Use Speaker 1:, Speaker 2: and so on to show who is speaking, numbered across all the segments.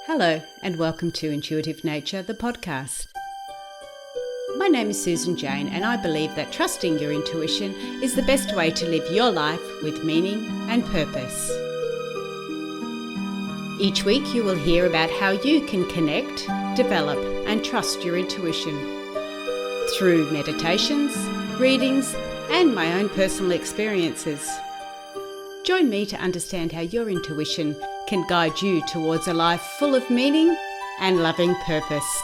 Speaker 1: Hello and welcome to Intuitive Nature, the podcast. My name is Susan Jane and I believe that trusting your intuition is the best way to live your life with meaning and purpose. Each week you will hear about how you can connect, develop and trust your intuition through meditations, readings and my own personal experiences. Join me to understand how your intuition can guide you towards a life full of meaning and loving purpose.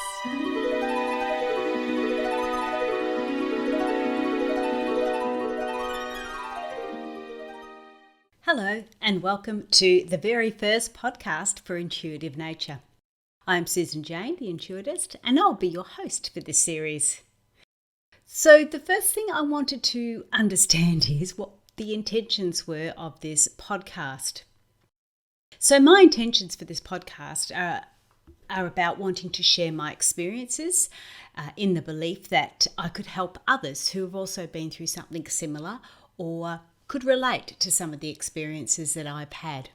Speaker 1: Hello and welcome to the very first podcast for Intuitive Nature. I'm Susan Jane, the Intuitist, and I'll be your host for this series. So the first thing I wanted to understand is what the intentions were of this podcast. So my intentions for this podcast are about wanting to share my experiences in the belief that I could help others who have also been through something similar or could relate to some of the experiences that I've had.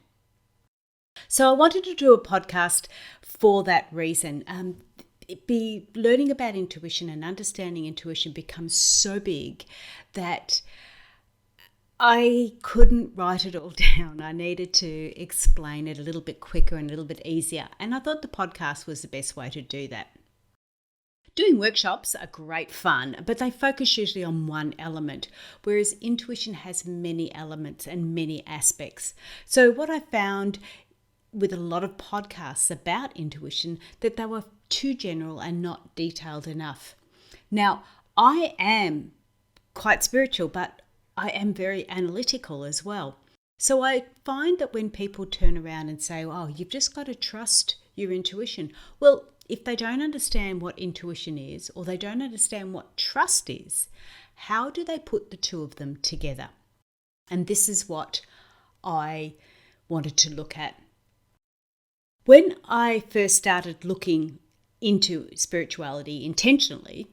Speaker 1: So I wanted to do a podcast for that reason. Learning about intuition and understanding intuition becomes so big that I couldn't write it all down. I needed to explain it a little bit quicker and a little bit easier. And I thought the podcast was the best way to do that. Doing workshops are great fun, but they focus usually on one element, whereas intuition has many elements and many aspects. So what I found with a lot of podcasts about intuition, that they were too general and not detailed enough. Now, I am quite spiritual, but I am very analytical as well. So I find that when people turn around and say, oh, you've just got to trust your intuition. Well, if they don't understand what intuition is or they don't understand what trust is, how do they put the two of them together? And this is what I wanted to look at. When I first started looking into spirituality intentionally,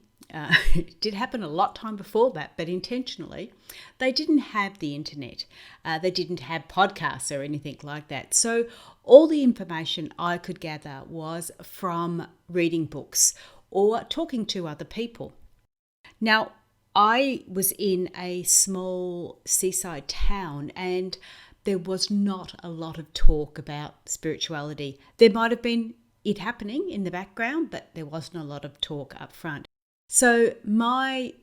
Speaker 1: it did happen a lot time before that, but intentionally, they didn't have the internet. They didn't have podcasts or anything like that. So all the information I could gather was from reading books or talking to other people. Now, I was in a small seaside town and there was not a lot of talk about spirituality. There might have been it happening in the background, but there wasn't a lot of talk up front. So my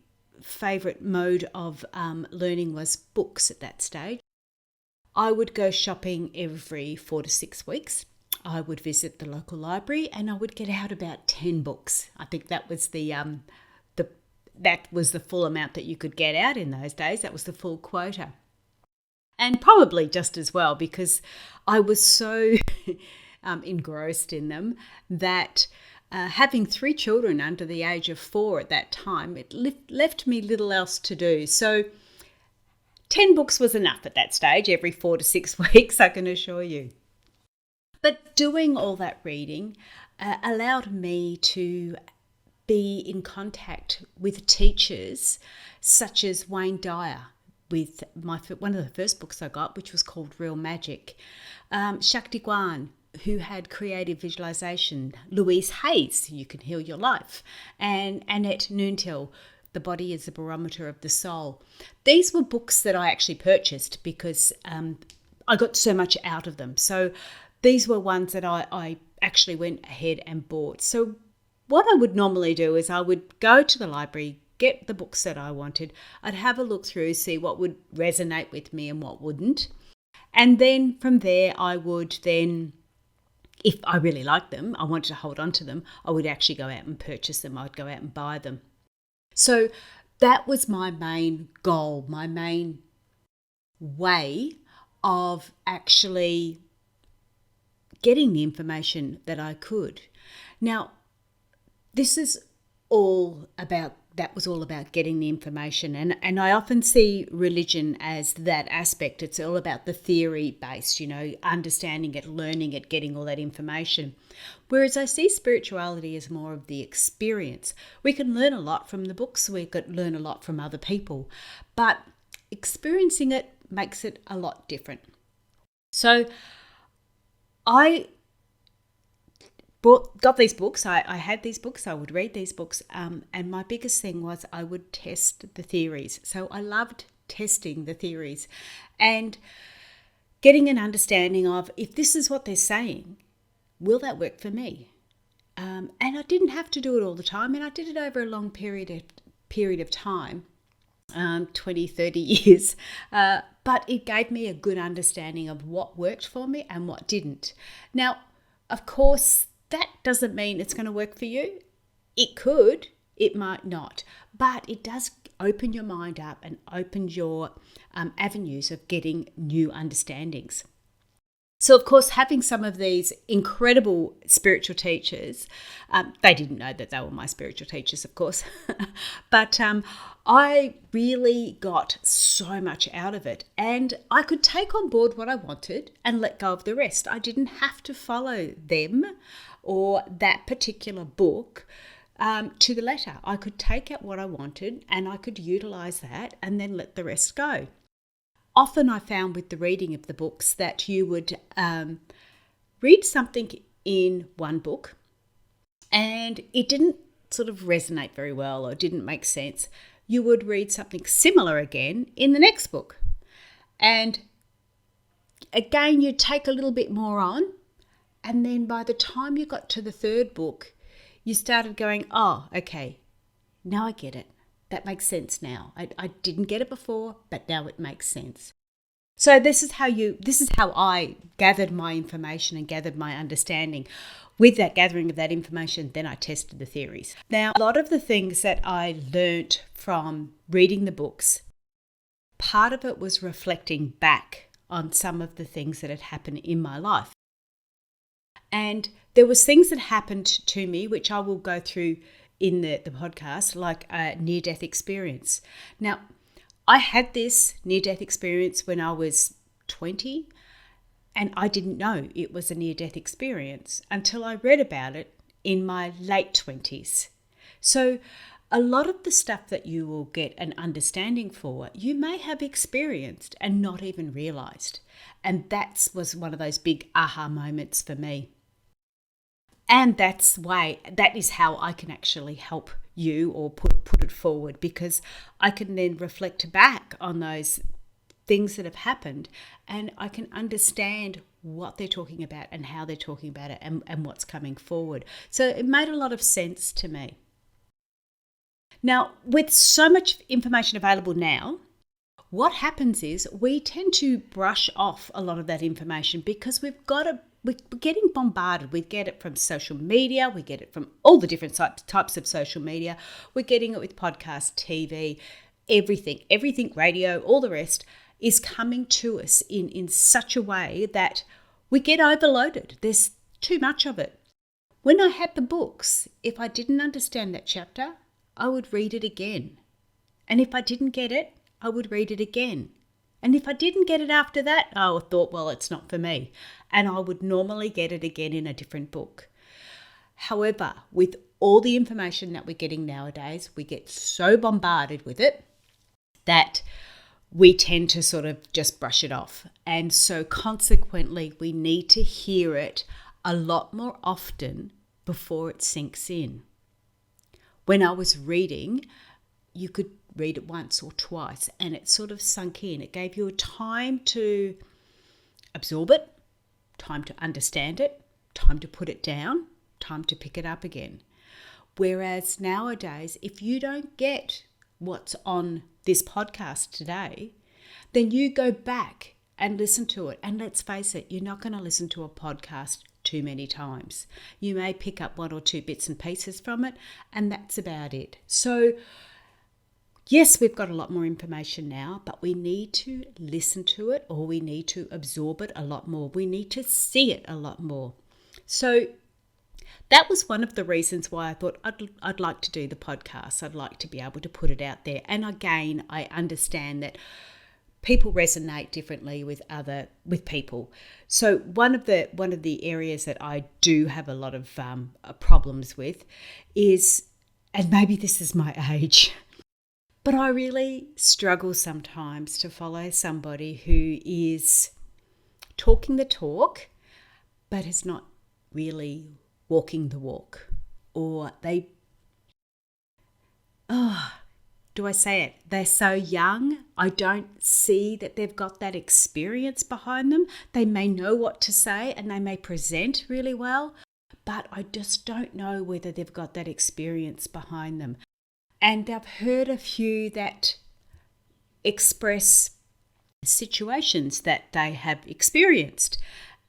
Speaker 1: favourite mode of learning was books at that stage. I would go shopping every 4 to 6 weeks. I would visit the local library and I would get out about 10 books. I think that was that was the full amount that you could get out in those days. That was the full quota. And probably just as well because I was so engrossed in them that having 3 children under the age of 4 at that time, it left me little else to do. So 10 books was enough at that stage, every 4 to 6 weeks, I can assure you. But doing all that reading allowed me to be in contact with teachers such as Wayne Dyer, with one of the first books I got, which was called Real Magic, Shakti Gwan, who had creative visualization, Louise Hayes, You Can Heal Your Life, and Annette Noontil, The Body is the Barometer of the Soul. These were books that I actually purchased because I got so much out of them. So these were ones that I actually went ahead and bought. So what I would normally do is I would go to the library, get the books that I wanted. I'd have a look through, see what would resonate with me and what wouldn't. And then from there, I would then, if I really liked them, I wanted to hold on to them, I would actually go out and purchase them. I'd go out and buy them. So that was my main goal, my main way of actually getting the information that I could. Now, this is that was all about getting the information. And I often see religion as that aspect. It's all about the theory based, understanding it, learning it, getting all that information. Whereas I see spirituality as more of the experience. We can learn a lot from the books. We could learn a lot from other people. But experiencing it makes it a lot different. So I got these books. I had these books. I would read these books. And my biggest thing was I would test the theories. So I loved testing the theories and getting an understanding of, if this is what they're saying, will that work for me? And I didn't have to do it all the time. And I did it over a long period of time, 20, 30 years. But it gave me a good understanding of what worked for me and what didn't. Now, of course, that doesn't mean it's going to work for you. It could, it might not, but it does open your mind up and open your avenues of getting new understandings. So, of course, having some of these incredible spiritual teachers, they didn't know that they were my spiritual teachers, of course, but I really got so much out of it, and I could take on board what I wanted and let go of the rest. I didn't have to follow them or that particular book to the letter. I could take out what I wanted and I could utilize that and then let the rest go. Often I found with the reading of the books that you would read something in one book and it didn't sort of resonate very well or didn't make sense. You would read something similar again in the next book. And again, you'd take a little bit more on. And then by the time you got to the third book, you started going, oh, okay, now I get it. That makes sense now. I didn't get it before, but now it makes sense. So this is how I gathered my information and gathered my understanding. With that gathering of that information, then I tested the theories. Now, a lot of the things that I learnt from reading the books, part of it was reflecting back on some of the things that had happened in my life. And there was things that happened to me, which I will go through in the podcast, like a near-death experience. Now, I had this near-death experience when I was 20, and I didn't know it was a near-death experience until I read about it in my late 20s. So a lot of the stuff that you will get an understanding for, you may have experienced and not even realized. And that was one of those big aha moments for me. And that is how I can actually help you or put it forward, because I can then reflect back on those things that have happened and I can understand what they're talking about and how they're talking about it and what's coming forward. So it made a lot of sense to me. Now, with so much information available now, what happens is we tend to brush off a lot of that information because we're getting bombarded. We get it from social media. We get it from all the different types of social media. We're getting it with podcasts, TV, everything, radio, all the rest is coming to us in such a way that we get overloaded. There's too much of it. When I had the books, if I didn't understand that chapter, I would read it again. And if I didn't get it, I would read it again. And if I didn't get it after that, I thought, well, it's not for me. And I would normally get it again in a different book. However, with all the information that we're getting nowadays, we get so bombarded with it that we tend to sort of just brush it off. And so consequently, we need to hear it a lot more often before it sinks in. When I was reading, you could read it once or twice and it sort of sunk in. It gave you a time to absorb it, time to understand it, time to put it down, time to pick it up again. Whereas nowadays, if you don't get what's on this podcast today, then you go back and listen to it. And let's face it, you're not going to listen to a podcast too many times. You may pick up one or two bits and pieces from it, and that's about it. So yes, we've got a lot more information now, but we need to listen to it, or we need to absorb it a lot more. We need to see it a lot more. So that was one of the reasons why I thought I'd like to do the podcast. I'd like to be able to put it out there. And again, I understand that people resonate differently with people. So one of the areas that I do have a lot of problems with is, and maybe this is my age, but I really struggle sometimes to follow somebody who is talking the talk, but is not really walking the walk, or do I say it? They're so young, I don't see that they've got that experience behind them. They may know what to say and they may present really well, but I just don't know whether they've got that experience behind them. And I've heard a few that express situations that they have experienced.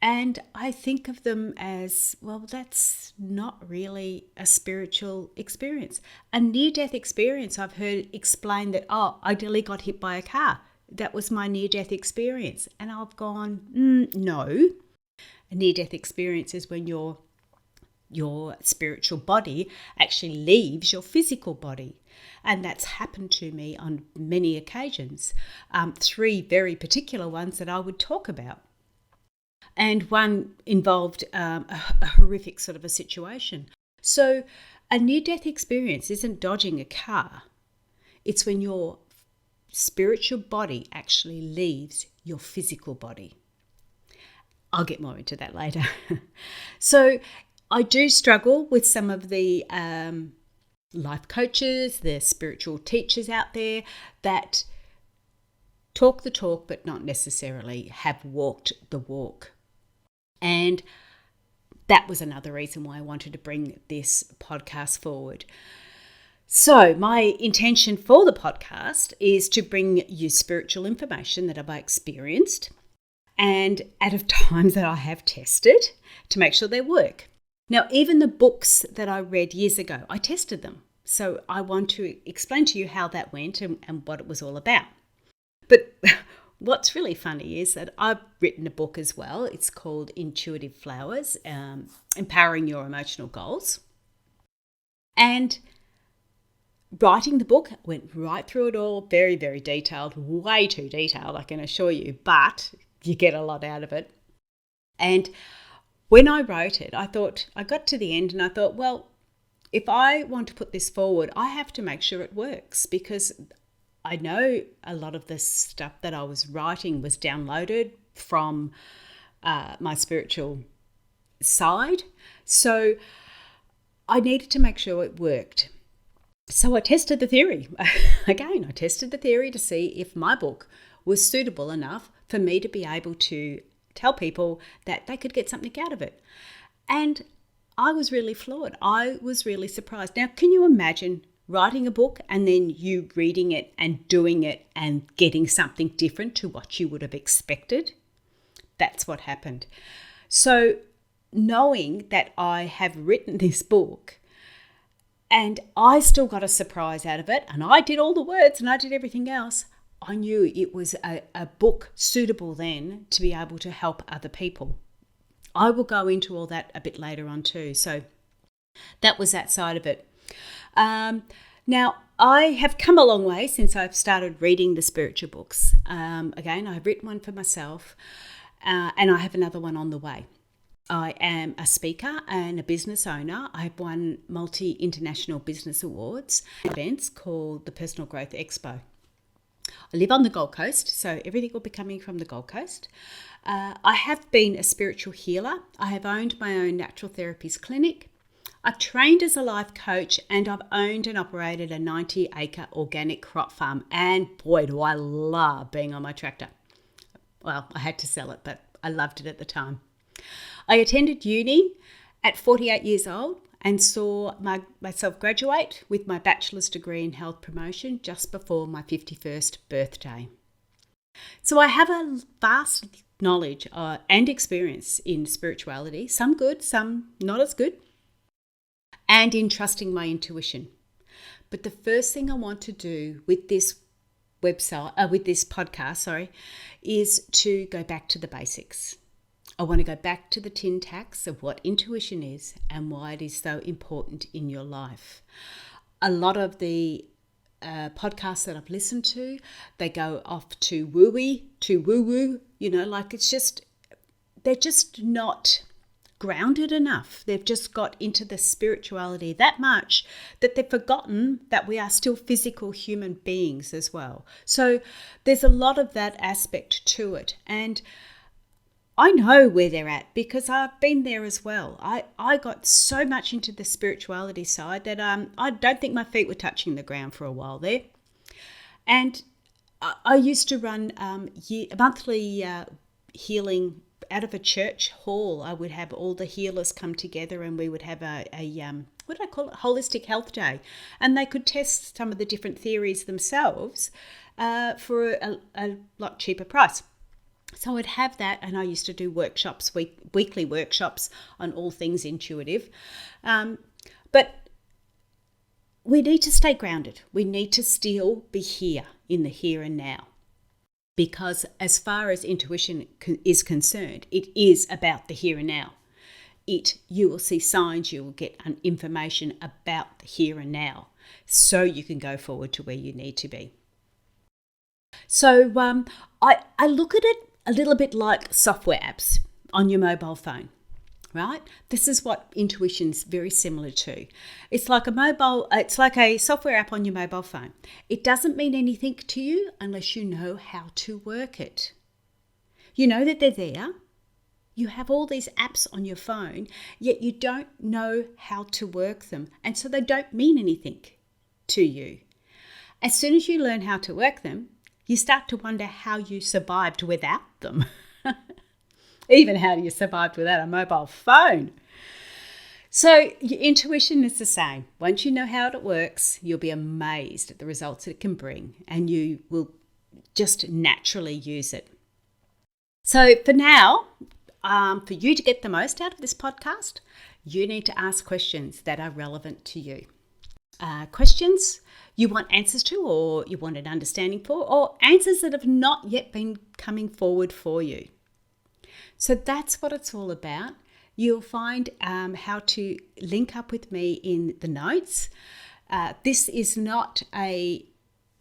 Speaker 1: And I think of them as, well, that's not really a spiritual experience. A near-death experience, I've heard explained that, I nearly got hit by a car. That was my near-death experience. And I've gone, no. A near-death experience is when your spiritual body actually leaves your physical body. And that's happened to me on many occasions. 3 very particular ones that I would talk about. And one involved a horrific sort of a situation. So a near-death experience isn't dodging a car. It's when your spiritual body actually leaves your physical body. I'll get more into that later. So I do struggle with some of the life coaches, the spiritual teachers out there that talk the talk but not necessarily have walked the walk. And that was another reason why I wanted to bring this podcast forward. So my intention for the podcast is to bring you spiritual information that I've experienced and out of times that I have tested to make sure they work. Now, even the books that I read years ago, I tested them. So I want to explain to you how that went and what it was all about. But what's really funny is that I've written a book as well. It's called Intuitive Flowers, Empowering Your Emotional Goals. And writing the book, went right through it all, very, very detailed, way too detailed, I can assure you, but you get a lot out of it. And when I wrote it, I got to the end and I thought, well, if I want to put this forward, I have to make sure it works, because I know a lot of this stuff that I was writing was downloaded from my spiritual side. So I needed to make sure it worked. So I tested the theory. Again, I tested the theory to see if my book was suitable enough for me to be able to tell people that they could get something out of it. And I was really floored. I was really surprised. Now, can you imagine writing a book and then you reading it and doing it and getting something different to what you would have expected? That's what happened. So knowing that I have written this book and I still got a surprise out of it, and I did all the words and I did everything else, I knew it was a book suitable then to be able to help other people. I will go into all that a bit later on too. So that was that side of it. Now, I have come a long way since I've started reading the spiritual books. Again, I've written one for myself and I have another one on the way. I am a speaker and a business owner. I've won multi-international business awards events called the Personal Growth Expo. I live on the Gold Coast, so everything will be coming from the Gold Coast. I have been a spiritual healer. I have owned my own natural therapies clinic. I've trained as a life coach, and I've owned and operated a 90-acre organic crop farm. And boy, do I love being on my tractor. Well, I had to sell it, but I loved it at the time. I attended uni at 48 years old and saw myself graduate with my bachelor's degree in health promotion just before my 51st birthday. So I have a vast knowledge and experience in spirituality, some good, some not as good, and in trusting my intuition. But the first thing I want to do with this podcast, is to go back to the basics. I want to go back to the tin tacks of what intuition is and why it is so important in your life. A lot of the podcasts that I've listened to, they go off to woo-woo, they're just not grounded enough. They've just got into the spirituality that much that they've forgotten that we are still physical human beings as well. So there's a lot of that aspect to it. And I know where they're at because I've been there as well. I got so much into the spirituality side that I don't think my feet were touching the ground for a while there. And I used to run a monthly healing out of a church hall. I would have all the healers come together and we would have a what do I call it? Holistic health day. And they could test some of the different theories themselves for a lot cheaper price. So I'd have that, and I used to do workshops, weekly workshops on all things intuitive. But we need to stay grounded. We need to still be here in the here and now. Because as far as intuition is concerned, it is about the here and now. You will see signs, you will get information about the here and now, so you can go forward to where you need to be. So I look at it a little bit like software apps on your mobile phone, right? This is what intuition's very similar to. It's like a software app on your mobile phone. It doesn't mean anything to you unless you know how to work it. You know that they're there. You have all these apps on your phone, yet you don't know how to work them. And so they don't mean anything to you. As soon as you learn how to work them, you start to wonder how you survived without them. Even how you survived without a mobile phone. So your intuition is the same. Once you know how it works, you'll be amazed at the results it can bring, and you will just naturally use it. So for now, for you to get the most out of this podcast, you need to ask questions that are relevant to you. Questions you want answers to, or you want an understanding for, or answers that have not yet been coming forward for you. So that's what it's all about. You'll find how to link up with me in the notes. This is not a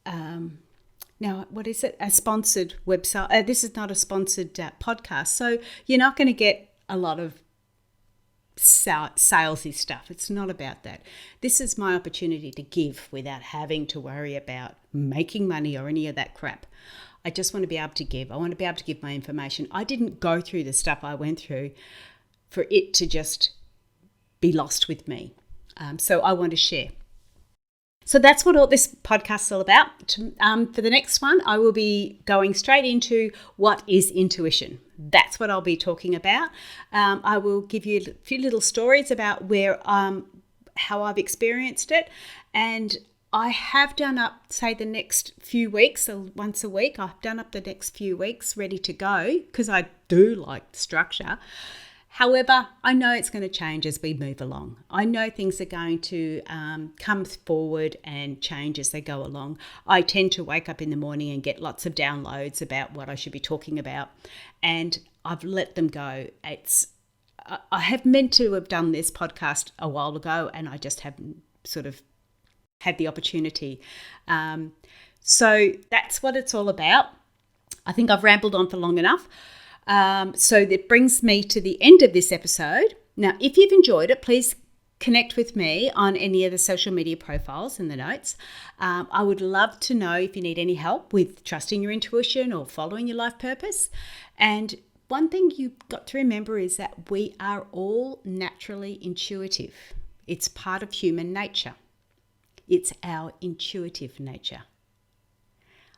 Speaker 1: a sponsored website. This is not a sponsored podcast. So you're not going to get a lot of salesy stuff. It's not about that. This is my opportunity to give without having to worry about making money or any of that crap. I just want to be able to give. I want to be able to give my information. I didn't go through the stuff I went through for it to just be lost with me. So I want to share. So that's what all this podcast is all about. For the next one, I will be going straight into what is intuition. That's what I'll be talking about. I will give you a few little stories about how I've experienced it. And I have done up, say, the next few weeks, so once a week. I've done up the next few weeks ready to go because I do like the structure. However, I know it's going to change as we move along. I know things are going to come forward and change as they go along. I tend to wake up in the morning and get lots of downloads about what I should be talking about, and I've let them go. I have meant to have done this podcast a while ago, and I just haven't sort of had the opportunity. So that's what it's all about. I think I've rambled on for long enough. So that brings me to the end of this episode. Now, if you've enjoyed it, please connect with me on any of the social media profiles in the notes. I would love to know if you need any help with trusting your intuition or following your life purpose. And one thing you've got to remember is that we are all naturally intuitive. It's part of human nature. It's our intuitive nature.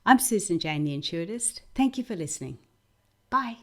Speaker 1: I'm Susan Jane, the Intuitist. Thank you for listening. Bye.